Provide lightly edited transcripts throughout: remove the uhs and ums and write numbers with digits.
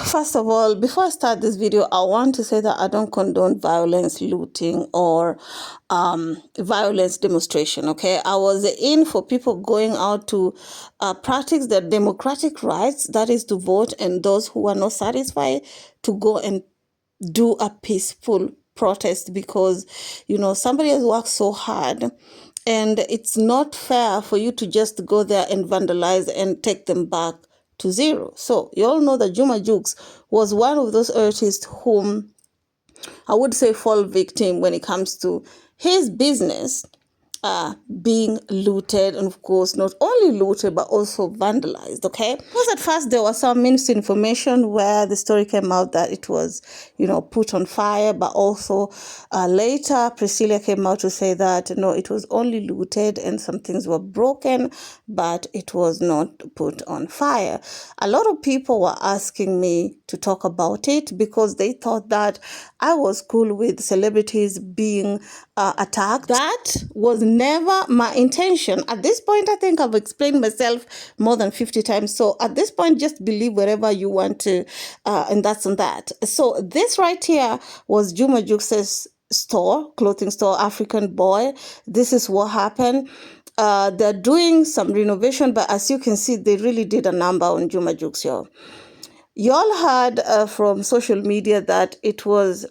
First of all, before I start this video, I want to say that I don't condone violence, looting, or violence demonstration, okay? I was in for people going out to practice their democratic rights, that is to vote, and those who are not satisfied to go and do a peaceful protest because, somebody has worked so hard and it's not fair for you to just go there and vandalize and take them back to zero. So you all know that Juma Jukes was one of those artists whom I would say fall victim when it comes to his business being looted, and of course not only looted but also vandalized. Okay, because at first there was some misinformation where the story came out that it was put on fire, but also later Priscilla came out to say that no, it was only looted and some things were broken, but it was not put on fire. A lot of people were asking me to talk about it because they thought that I was cool with celebrities being attacked. That was never my intention. At this point, I think I've explained myself more than 50 times. So at this point, just believe wherever you want to, and that's on that. So this right here was Juma Jukes' store, clothing store, African Boy. This is what happened. They're doing some renovation, but as you can see, they really did a number on Juma Jukes, y'all. Y'all heard from social media that it was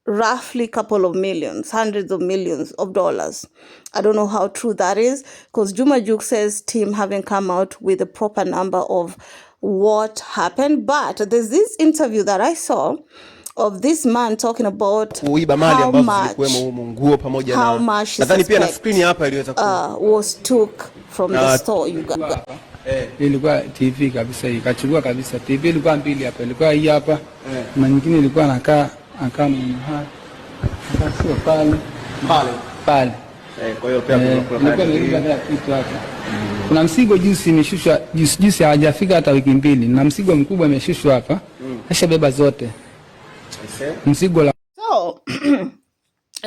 roughly a couple of millions, hundreds of millions of dollars. I don't know how true that is because Juma Jukes' team haven't come out with a proper number of what happened. But there's this interview that I saw of this man talking about how much was took from the store. You got ilikuwa TV kabisa, ikachukua kabisa. TV ilikuwa mbili hapa, ilikuwa hii hapa na nyingine ilikuwa nakaa sio pale. Kwa hiyo pia kuna kitu hapa. Kuna msigo juzi imeshushwa, juzi hajafika hata wiki mbili, na msigo mkubwa imeshushwa hapa. Kisha beba zote. Msigo la. So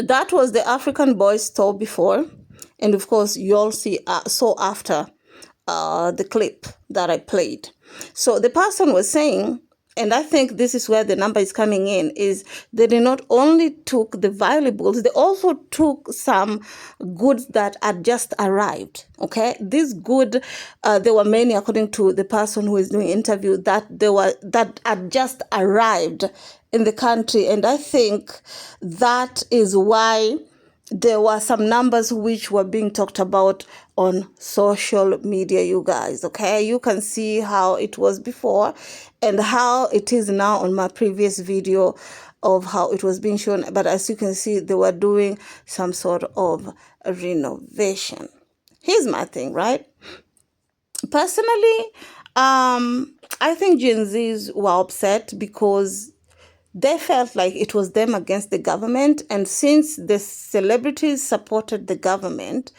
that was the African Boy store before, and of course you all saw after the clip that I played. So the person was saying, and I think this is where the number is coming in, is they did not only took the valuables, they also took some goods that had just arrived, okay? This good, there were many, according to the person who is doing interview, that had just arrived in the country. And I think that is why there were some numbers which were being talked about on social media, you guys, okay? You can see how it was before and how it is now on my previous video of how it was being shown. But as you can see, they were doing some sort of renovation. Here's my thing, right? Personally, I think Gen Zs were upset because they felt like it was them against the government. And since the celebrities supported the government,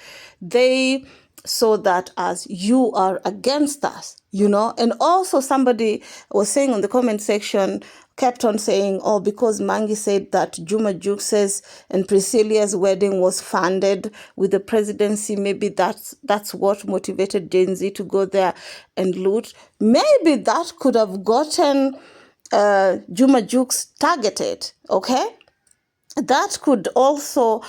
they saw that as you are against us, And also somebody was saying on the comment section, kept on saying, oh, because MANGE said that Juma Jukes' and Priscilla's wedding was funded with the presidency, maybe that's what motivated Gen Z to go there and loot. Maybe that could have gotten Juma Jukes targeted, okay? That could also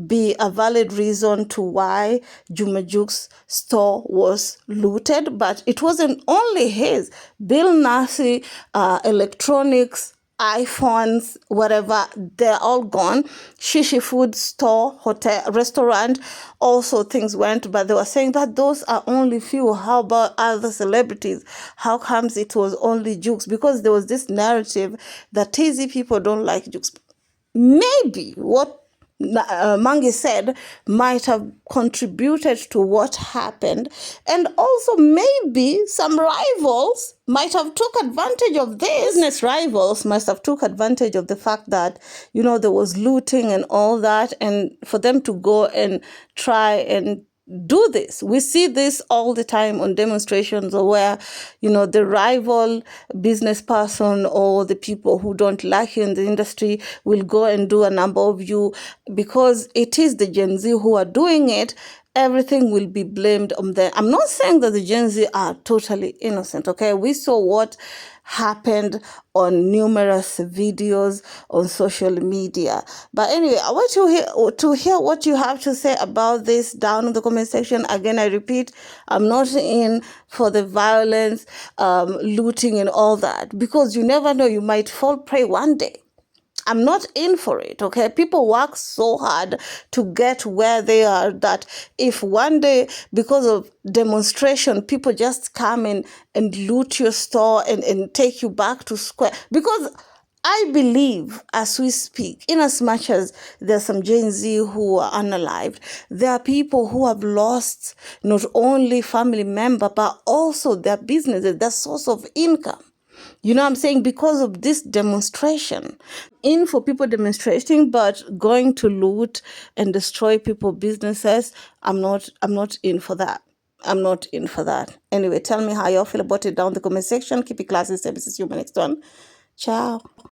be a valid reason to why Juma Jukes' store was looted, but it wasn't only his. Bill Nasi, electronics, iPhones, whatever, they're all gone. Shishi food store, hotel, restaurant, also things went, but they were saying that those are only few. How about other celebrities? How comes it was only Jukes? Because there was this narrative that TZ people don't like Jukes. Maybe what MANGE said might have contributed to what happened, and also maybe some rivals might have took advantage of this. Business rivals must have took advantage of the fact that there was looting and all that, and for them to go and try and do this. We see this all the time on demonstrations where, the rival business person or the people who don't like you in the industry will go and do a number of you because it is the Gen Z who are doing it. everything will be blamed on them. I'm not saying that the Gen Z are totally innocent, okay? We saw what happened on numerous videos on social media. But anyway, I want to hear what you have to say about this down in the comment section. Again, I repeat, I'm not in for the violence, looting and all that, because you never know, you might fall prey one day. I'm not in for it, okay? People work so hard to get where they are that if one day, because of demonstration, people just come in and loot your store and take you back to square. Because I believe, as we speak, in as much as there's some Gen Z who are unalived, there are people who have lost not only family member, but also their businesses, their source of income. You know what I'm saying? Because of this demonstration. In for people demonstrating, but going to loot and destroy people's businesses, I'm not in for that. I'm not in for that. Anyway, tell me how y'all feel about it down in the comment section. Keep it classy. Services. See you in the next one. Ciao.